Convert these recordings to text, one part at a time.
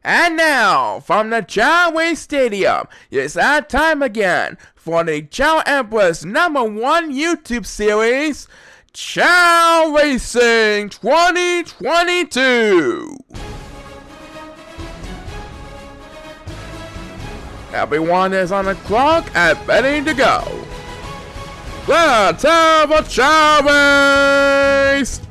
And now, from the Chao Racing Stadium, it's that time again for the ChaoEmperor's #1 YouTube series, Chao Racing 2022. Everyone is on the clock and ready to go. Let's have a Chao Race!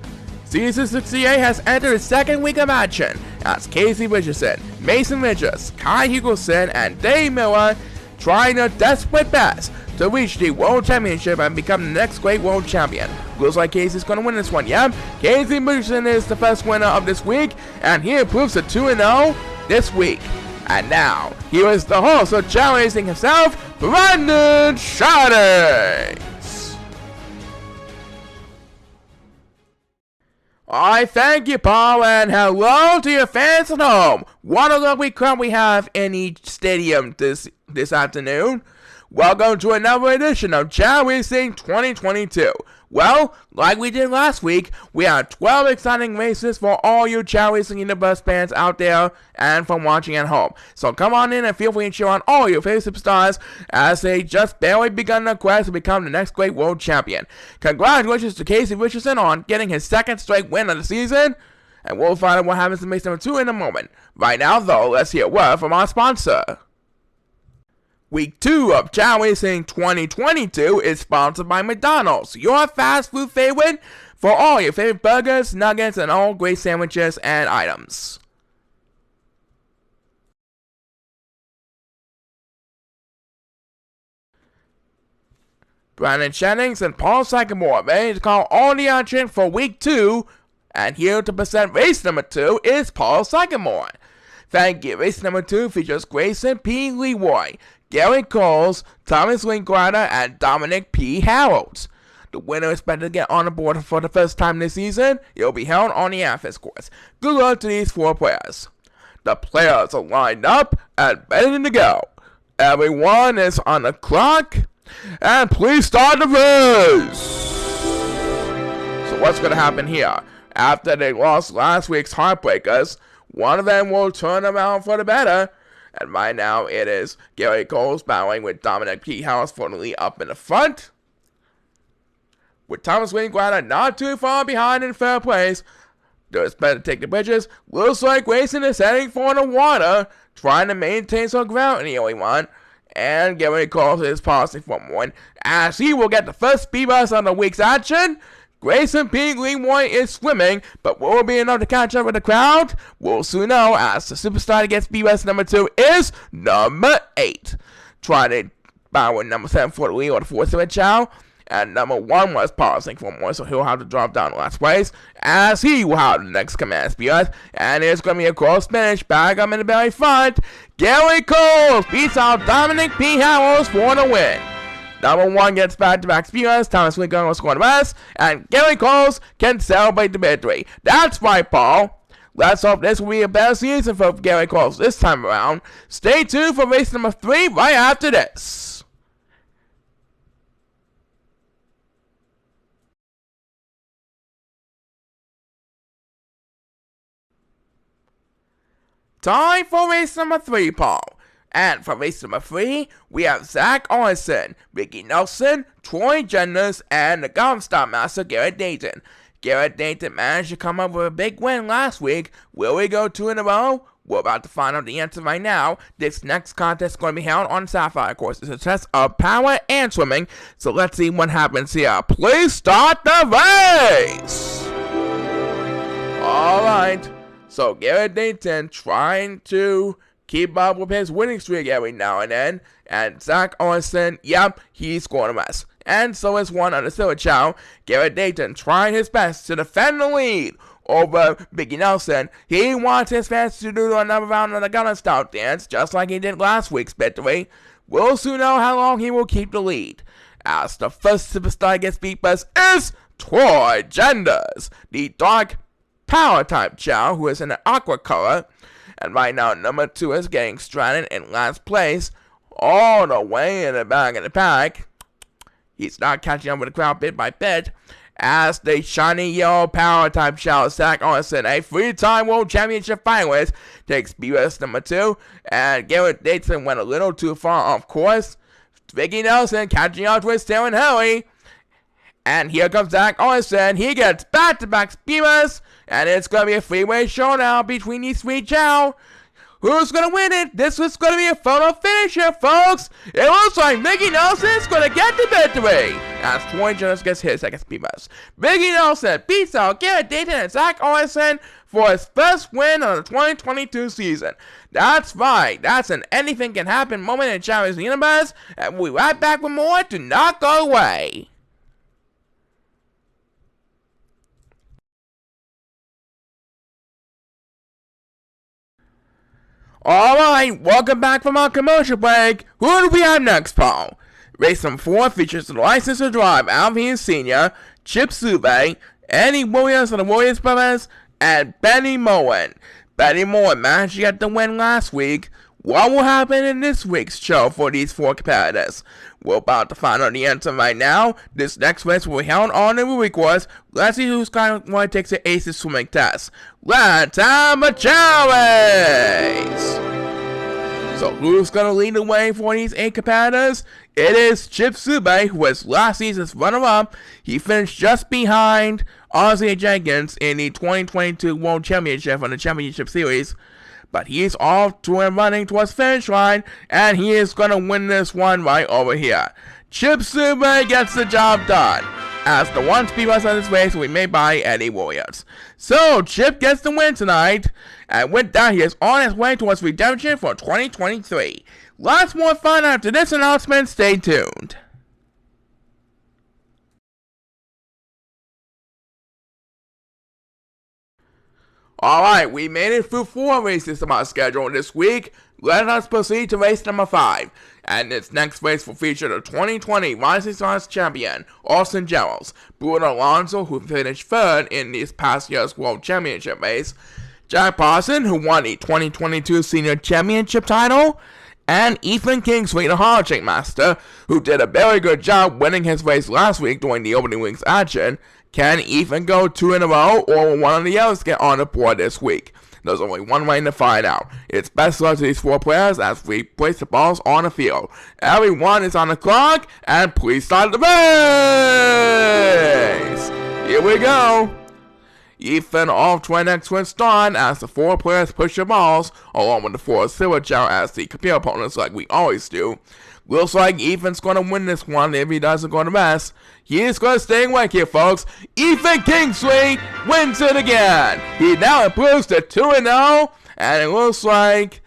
Season 68 has entered its second week of action as Casey Richardson, Mason Richards, Kai Hugelson, and Dave Miller trying their desperate best to reach the World Championship and become the next great World Champion. Looks like Casey's gonna win this one, yeah? Casey Richardson is the first winner of this week, and he improves to 2-0 this week. And now, here is the host of Chao Racing himself, Brandon Shadings. I thank you, Paul, and hello to your fans at home. What a lovely crowd we have in each stadium this afternoon. Welcome to another edition of Chao Racing 2022. Well, like we did last week, we have 12 exciting races for all you Chao Racing Universe fans out there and from watching at home. So come on in and feel free to cheer on all your favorite superstars as they just barely begun their quest to become the next great world champion. Congratulations to Casey Richardson on getting his second straight win of the season, and we'll find out what happens to race #2 in a moment. Right now, though, let's hear a word from our sponsor. Week 2 of Chao Racing 2022 is sponsored by McDonald's, your fast food favorite for all your favorite burgers, nuggets, and all great sandwiches and items. Brandon Shadings and Paul Sycamore ready to call all the action for Week 2, and here to present race #2 is Paul Sycamore. Thank you. Race #2 features Grayson P. Leroy, Gary Coles, Thomas Linklater, and Dominic P. Harold. The winner is expected to get on the board for the first time this season. It will be held on the Athens course. Good luck to these 4 players. The players are lined up and ready to go. Everyone is on the clock, and please start the race. So what's going to happen here? After they lost last week's Heartbreakers, one of them will turn around for the better. And right now, it is Gary Coles battling with Dominic P. House fortunately up in the front. With Thomas Linklater not too far behind in third place. Does better take the bridges. Looks like Grayson is heading for the water, trying to maintain some ground in the early one. And Gary Coles is passing for one, as he will get the first speed bus on the week's action. Grayson P. Leroy is swimming, but will it be enough to catch up with the crowd? We'll soon know, as the superstar that gets BS #2 is number 8. Trying to battle with number 7 for the lead or the 4-7 Chao. And number 1 was pausing for more, so he'll have to drop down the last place, as he will have the next command BS. And it's going to be a cross finish, back up in the very front. Gary Coles beats out Dominic P. Howells for the win. Number 1 gets back-to-back speeders, Thomas Linklater will score the rest, and Gary Coles can celebrate the victory. That's right, Paul. Let's hope this will be a better season for Gary Coles this time around. Stay tuned for race #3 right after this. Time for race #3, Paul. And for race #3, we have Zach Orson, Ricky Nelson, Troy Genders, and the Golf Star Master Garrett Dayton. Garrett Dayton managed to come up with a big win last week. Will we go 2 in a row? We're about to find out the answer right now. This next contest is going to be held on Sapphire course. It's a test of power and swimming. So let's see what happens here. Please start the race! Alright, so Garrett Dayton trying to keep up with his winning streak every now and then. And Zach Orson, yep, he's scoring a mess. And so is one on the Silver Chao. Garrett Dayton trying his best to defend the lead over Biggie Nelson. He wants his fans to do another round of the Gunner Stout dance, just like he did last week's victory. We'll soon know how long he will keep the lead. As the first superstar gets beat bus is Troy Genders, the dark power type Chao, who is in an aqua color. And right now, number 2 is getting stranded in last place, all the way in the back of the pack. He's not catching up with the crowd bit by bit. as the shiny yellow power type Chao Racing, a 3-time World Championship finalist, takes BS number 2, and Garrett Dayton went a little too far off course. Vicky Nelson catching up with Darren Haley. And here comes Zach Orson. He gets back-to-back speeders, and it's going to be a freeway showdown between these three Chao. Who's going to win it? This is going to be a photo finish here, folks. It looks like Vicky Nelson's going to get the victory as Troy Jones gets his second speeders. Vicky Nelson beats out Garrett Dayton and Zach Orson for his first win of the 2022 season. That's right. That's an anything can happen moment in Chao Racing universe, and we'll be right back with more. Do not go away. Alright, welcome back from our commercial break. Who do we have next, Paul? Race number 4 features the license to drive Alvin Sr., Chip Sube, Eddie Williams of the Williams Brothers, and Benny Moen. Benny Moen managed to get the win last week. What will happen in this week's show for these 4 competitors? We're about to find out the answer right now. This next race will be held on the movie course. Let's see who's going to take the ACES swimming test. Let's have a Chao race! So who's going to lead the way for these 8 competitors? It is Chip Sube, who was last season's runner-up. He finished just behind Ozzy Jenkins in the 2022 World Championship on the Championship Series. But he's off to and running towards finish line, and he is going to win this one right over here. Chip Sube gets the job done, as the one speed bus on this race will be made by Eddie Williams. So, Chip gets the win tonight, and with that, he is on his way towards redemption for 2023. Lots more fun after this announcement. Stay tuned. Alright, we made it through 4 races on our schedule this week. Let us proceed to race number 5. And this next race will feature the 2020 Rising Stars champion, Austin Gerald, Bruno Alonso, who finished 3rd in this past year's World Championship race, Jack Parson, who won the 2022 Senior Championship title, and Ethan Kingsley, the Hard Master, who did a very good job winning his race last week during the opening week's action. Can Ethan go 2 in a row, or will one of the others get on the board this week? There's only one way to find out. It's best luck to these 4 players as we place the balls on the field. Everyone is on the clock, and please start the race! Here we go! Ethan off to an excellent start as the 4 players push the balls, along with the 4 silver Chao as the computer opponents like we always do. Looks like Ethan's going to win this one if he doesn't go to rest. He is going to stay awake here, folks. Ethan Kingsley wins it again. He now improves to 2-0, and it looks like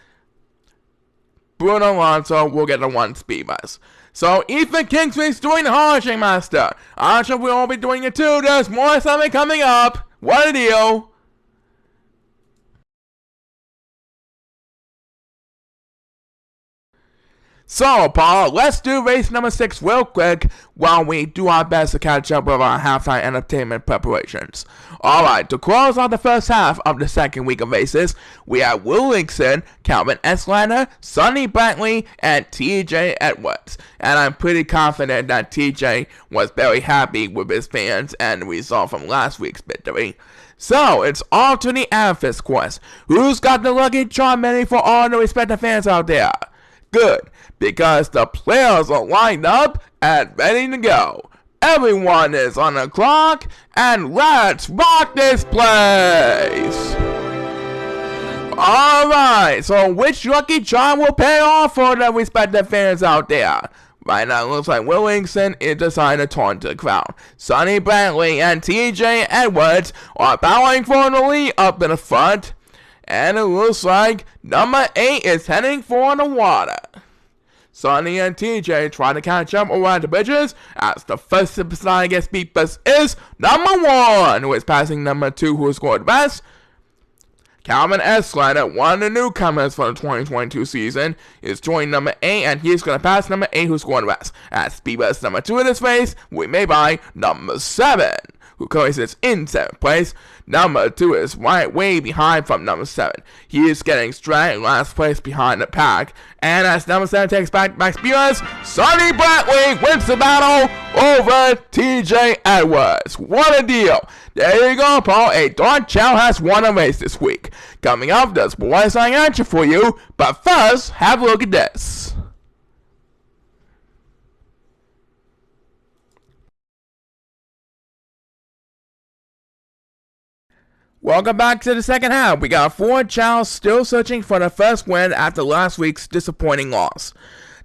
Bruno Alonso will get a 1 speed bus. So Ethan Kingsley's doing the Harshing Master. I'm sure we'll all be doing it too. There's more something coming up. What a deal. So, Paul, let's do race number 6 real quick while we do our best to catch up with our halftime entertainment preparations. Alright, to close out the first half of the second week of races, we have Will Linkson, Calvin Eslander, Sonny Brantley, and TJ Edwards. And I'm pretty confident that TJ was very happy with his fans and the result from last week's victory. So, it's off to the Amethyst course. Who's got the lucky charm ready for all the respective fans out there? Good, because the players are lined up and ready to go. Everyone is on the clock, and let's rock this place! Alright, so which lucky charm will pay off for the respective fans out there? Right now, it looks like Will Linkson is deciding to turn to the crowd. Sonny Brantley and TJ Edwards are battling for the lead up in the front. And it looks like number 8 is heading for the water. Sonny and TJ try to catch up around the bridges as the first superstar gets beat bus is number 1, who is passing number 2, who scored best. Calvin Eslander, one of the newcomers for the 2022 season, is joining number 8, and he's going to pass number 8, who scored best. As speed bus number 2 in this race will be made by number 7, who currently sits in 7th place. Number 2 is right way behind from number 7. He is getting straight in last place behind the pack. And as number 7 takes back-to-back speeders, Sonny Bradley wins the battle over TJ Edwards. What a deal. There you go, Paul. A Dark Chao has won a race this week. Coming up, there's boys on action for you. But first, have a look at this. Welcome back to the second half. We got 4 Chaos still searching for the first win after last week's disappointing loss.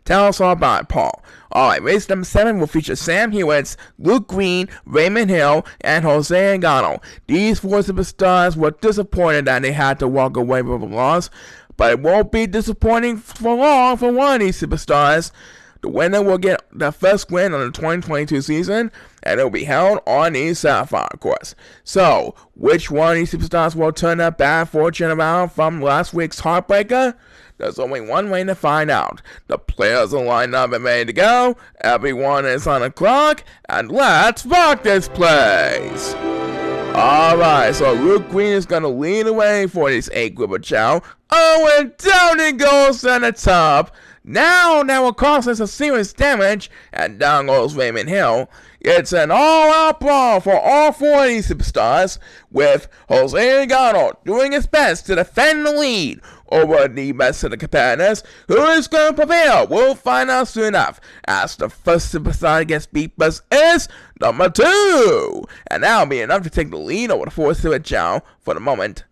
Tell us all about it, Paul. Alright, race number 7 will feature Sam Hewitt, Luke Green, Raymond Hill, and Jose Engano. These 4 superstars were disappointed that they had to walk away with a loss, but it won't be disappointing for long for one of these superstars. The winner will get the first win on the 2022 season, and it will be held on the Sapphire course. So, which one of these superstars will turn their bad fortune around from last week's heartbreaker? There's only one way to find out. The players are lined up and ready to go, everyone is on the clock, and let's rock this place! Alright, so Luke Green is going to lead away for this 8 group of Chao. Oh, and down he goes to the top. Now that will cause us a serious damage, and down goes Raymond Hill. It's an all-out brawl for all 4 of these superstars, with Jose Engano doing his best to defend the lead over the rest of the competitors. Who is going to prevail? We'll find out soon enough, as the first superstar that gets beat is number 2, and that'll be enough to take the lead over the 4th Super Chao for the moment.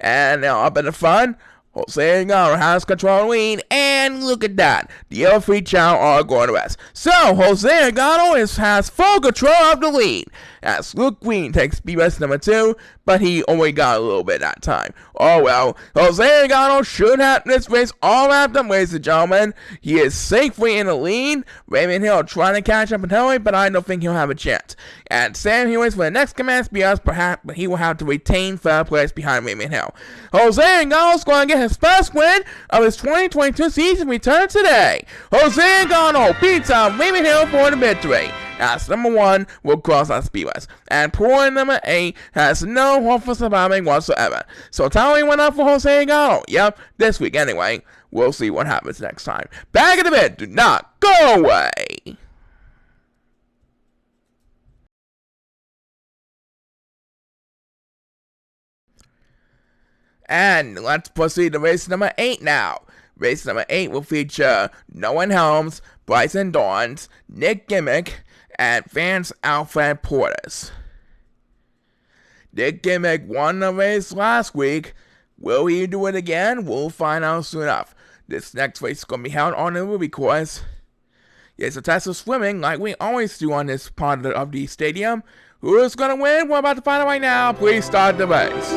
And now up in the front, Jose Engano has control of the lead, and look at that. The other 3 Chao are going to rest. So, Jose Engano has full control of the lead, as Luke Green takes speed rest number 2, but he only got a little bit that time. Oh well, Jose Engano should have this race all wrapped up, ladies and gentlemen. He is safely in the lead. Raymond Hill trying to catch up in Hillary, but I don't think he'll have a chance. And Sam Hewitt for the next command speeders, perhaps, but he will have to retain 3rd place behind Raymond Hill. Jose Engano is going to get his first win of his 2022 season return today. Jose Engano beats out Raymond Hill for the victory, as number 1 will cross our speed rest, and poor number 8 has no hope for surviving whatsoever. So tally went up for Jose Engano. Yep, this week anyway. We'll see what happens next time. Back in a bit, do not go away. And let's proceed to race number 8 now. Race number 8 will feature Noah Helms, Bryson Dorns, Nick Gimmick, and Vance Alfred Portis. Nick Gimmick won the race last week. Will he do it again? We'll find out soon enough. This next race is going to be held on the Ruby course. It's a test of swimming like we always do on this part of the stadium. Who is going to win? We're about to find out right now. Please start the race.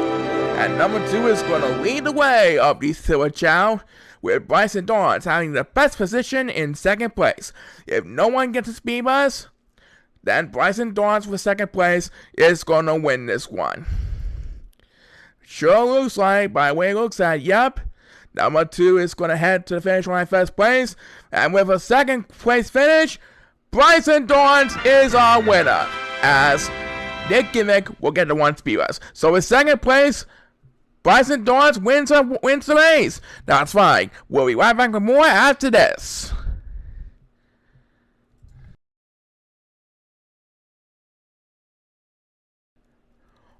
And number 2 is going to lead the way of the Silver Chao, with Bryson Dorns having the best position in 2nd place. If no one gets a speed bus, then Bryson Dorns for 2nd place is going to win this one. Sure looks like, by the way it looks at, yep, number 2 is going to head to the finish line 1st place, and with a 2nd place finish, Bryson Dorns is our winner, as Nick Gimmick will get the 1 speed bus. So with 2nd place, Bryson Dorns wins the race. That's fine. We'll be right back with more after this.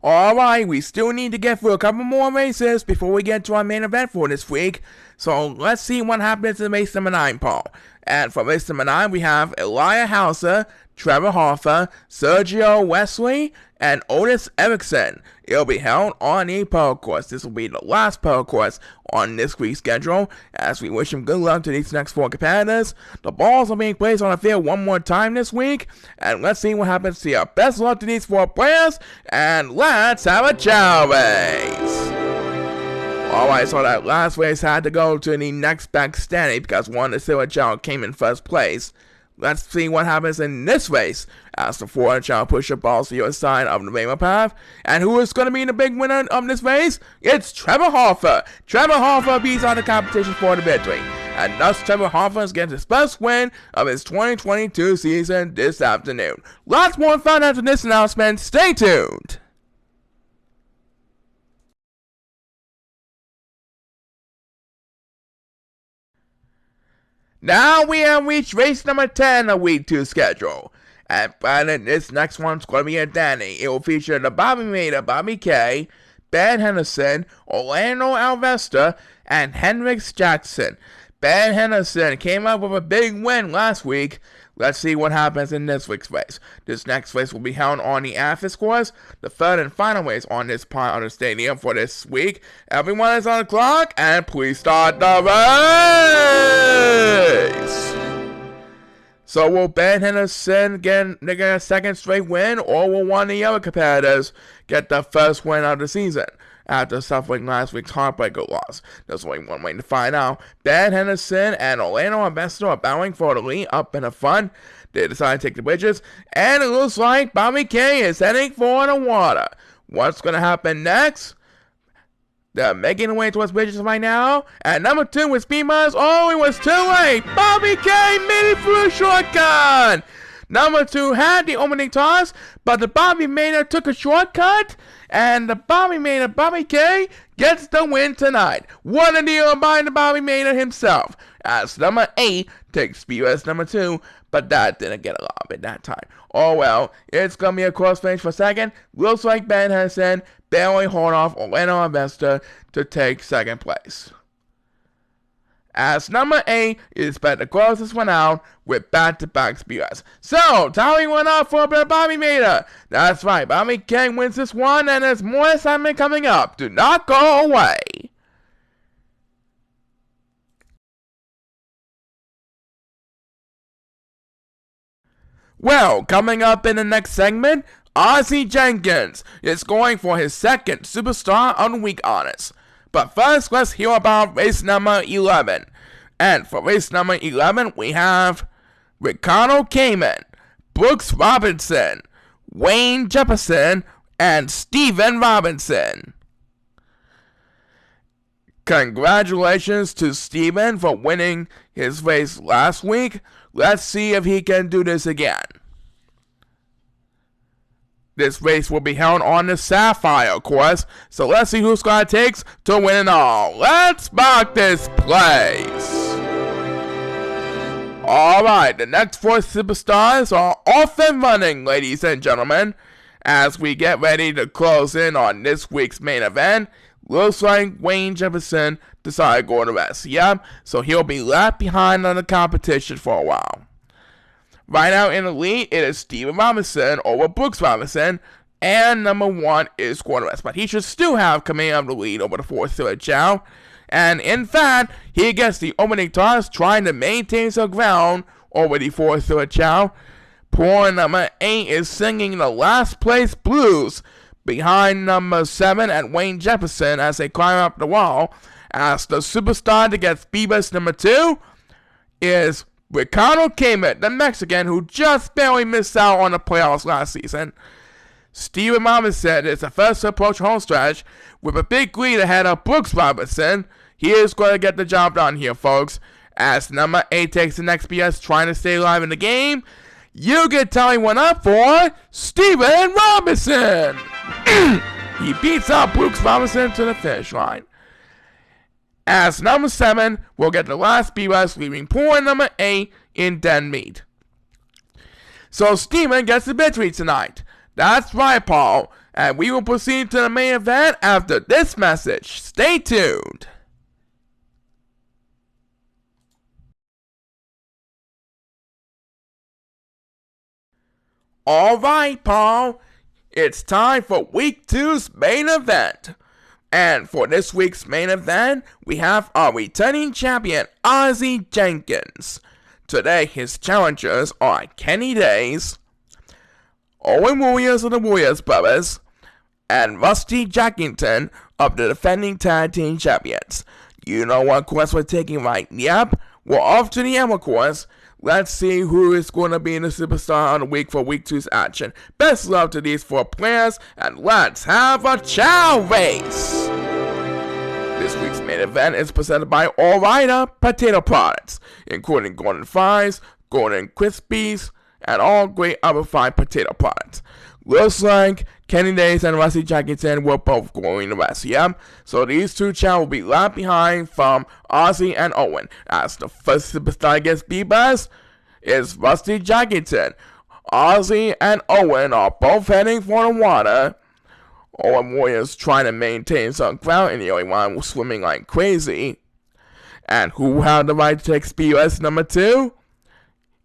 Alright, we still need to get through a couple more races before we get to our main event for this week. So let's see what happens in race number 9, Paul. And for race number 9, we have Elijah Hauser, Trevor Hoffa, Sergio Wesley, and Otis Erickson. It'll be held on the Pearl course. This will be the last Pearl course on this week's schedule, as we wish him good luck to these next 4 competitors. The balls are being placed on the field one more time this week, and let's see what happens here. Best luck to these 4 players, and let's have a Chao race. Alright, so that last race had to go to the next best standing because one of the Silver Chao came in 1st place. Let's see what happens in this race as the 4 Chao push the balls to your side of the rainbow path. And who is going to be the big winner of this race? It's Trevor Hoffa. Trevor Hoffa beats out the competition for the victory. and thus Trevor Hoffman's gets his first win of his 2022 season this afternoon. Lots more fun after this announcement. Stay tuned. Now we have reached race number 10 of week 2 schedule. And Brandon, this next one's going to be a Danny. It will feature the Bobby Mater, Bobby K, Ben Henderson, Orlando Alvesta, and Hendricks Jackson. Ben Henderson came up with a big win last week. Let's see what happens in this week's race. This next race will be held on the Athens course, the third and final race on this part of the stadium for this week. Everyone is on the clock, and please start the race! So will Ben Henderson get a second straight win, or will one of the other competitors get the first win of the season after suffering last week's heartbreaker loss? There's only one way to find out. Ben Henderson and Orlando Alvesta are battling for the lead up in the front. They decide to take the bridges, and it looks like Bobby K is heading for the water. What's going to happen next? They're making their way towards bridges right now. And number 2 with Speed Miles. Oh, it was too late. Bobby K made it through a shortcut. Number 2 had the opening toss, but the Bobby Mater took a shortcut. And the Bobby Mater, Bobby K, gets the win tonight. What a deal by the Bobby Mater himself. As number 8 takes Speed Race number 2, but that didn't get a lot of it that time. Oh well, it's going to be a close range for second. Looks like Ben Henderson barely hold off Orlando Alvesta to take second place. As number 8 is bet to close this one out with back-to-back speeders. So, tally one up for Bobby Mater. That's right, Bobby K wins this one, and there's more excitement coming up. Do not go away. Well, coming up in the next segment, Ozzie Jenkins is going for his second Superstar of the Week honors. But first, let's hear about race number 11. And for race number 11, we have Ricardo Cayman, Brooks Robinson, Wayne Jefferson, and Steven Robinson. Congratulations to Steven for winning his race last week. Let's see if he can do this again. This race will be held on the Sapphire course, so let's see who Scott takes to win it all. Let's mark this place. Alright, the next 4 superstars are off and running, ladies and gentlemen. As we get ready to close in on this week's main event, looks like Wayne Jefferson decided to go to rest. Yep, so he'll be left behind on the competition for a while. Right now in the lead, it is Steven Robinson over Brooks Robinson, and number 1 is going to rest. But he should still have command of the lead over the 4th Chao. And in fact, he gets the opening toss trying to maintain some ground over the 4th Chao. Poor number 8 is singing the last place blues behind number 7 and Wayne Jefferson as they climb up the wall. As the superstar to get Speedbus number 2 is Ricardo Cayman, the Mexican who just barely missed out on the playoffs last season. Steven Robinson is the first to approach home stretch with a big lead ahead of Brooks Robinson. He is going to get the job done here, folks. As number 8 takes the next BS trying to stay alive in the game, you get telling one up for Steven Robinson. He beats out Brooks Robinson to the finish line. As number 7 will get the last BS, leaving poor number 8 in dead meat. So Steven gets the victory tonight. That's right, Paul. And we will proceed to the main event after this message. Stay tuned. Alright, Paul. It's time for week 2's main event. And for this week's main event, we have our returning champion, Ozzie Jenkins. Today, his challengers are Kenny Days, Owen Williams of the Warriors Brothers, and Rusty Jackington of the defending tag team champions. You know what course we're taking, right? Yep, we're off to the Emma course. Let's see who is going to be in the Superstar of the Week for Week 2's action. Best love to these 4 players, and let's have a Chao race! This week's main event is presented by Ore-Ida Potato Products, including Golden Fries, Golden Crispies, and all great other fried potato products. Looks like Kenny Days and Rusty Jackson were both going the rest, yeah? So these two Chao will be left behind from Ozzy and Owen, as the first superstar against B-Buzz is Rusty Jackson. Ozzy and Owen are both heading for the water. Owen Warriors trying to maintain some ground, and the only one was swimming like crazy. And who had the right to take Speedless number 2?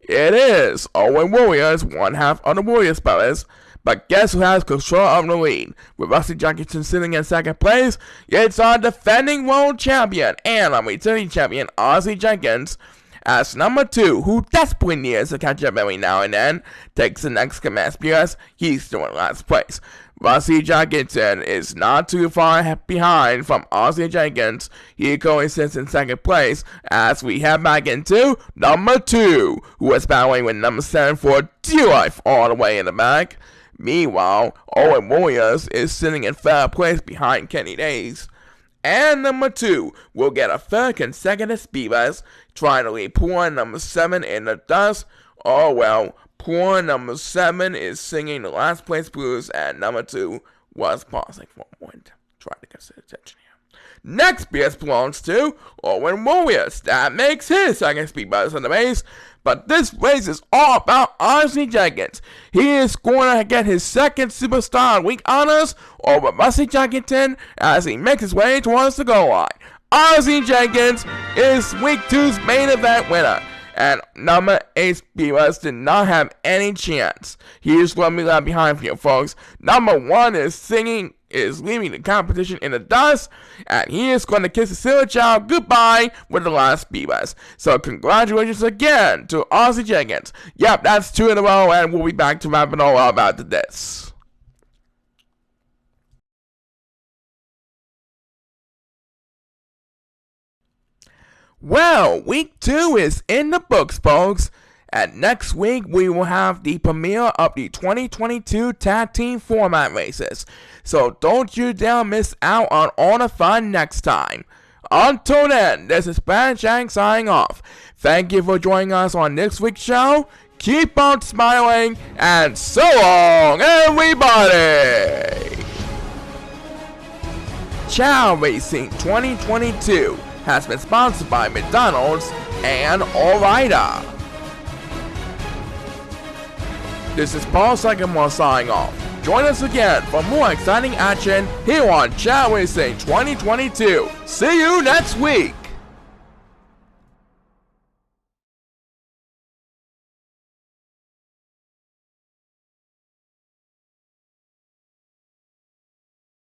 It is Owen Warriors, one half of the Warriors brothers. But guess who has control of the lead? With Rusty Jackson sitting in second place, it's our defending world champion and our returning champion, Ozzy Jenkins, as number 2, who desperately needs to catch up every now and then, takes the next command Speedless. He's still in last place. Rusty Jackson is not too far behind from Ozzy Jenkins. He currently sits in second place as we head back into number 2, who is battling with number 7 for dear life all the way in the back. Meanwhile, Owen Warriors is sitting in third place behind Kenny Days. And number 2 will get a third consecutive Speedless, trying to leave poor number 7 in the dust. Oh well. Poor number 7 is singing the last place blues, and number 2 was pausing for a moment, trying to get some attention here. Next BS belongs to Owen Warriors. That makes his second Speedless in the race, but this race is all about Ozzy Jenkins. He is going to get his second Superstar Week honors over Rusty Jackson as he makes his way towards the goal line. Ozzy Jenkins is Week 2's main event winner. And number 8 Speedless did not have any chance. He is going to be left behind for you folks. Number 1 is leaving the competition in the dust, and he is going to kiss the silver child goodbye with the last Speedless. So congratulations again to Ozzy Jenkins. Yep, that's 2 in a row, and we'll be back to wrap it all up after this. Well, week 2 is in the books, folks, and next week we will have the premiere of the 2022 Tag Team Format races, so don't you dare miss out on all the fun next time. Until then, this is Brad Shank signing off. Thank you for joining us on this week's show. Keep on smiling, and so long, everybody! Chao Racing 2022 has been sponsored by McDonald's and Ore-Ida. This is Paul Sycamore signing off. Join us again for more exciting action here on Chao Racing 2022. See you next week!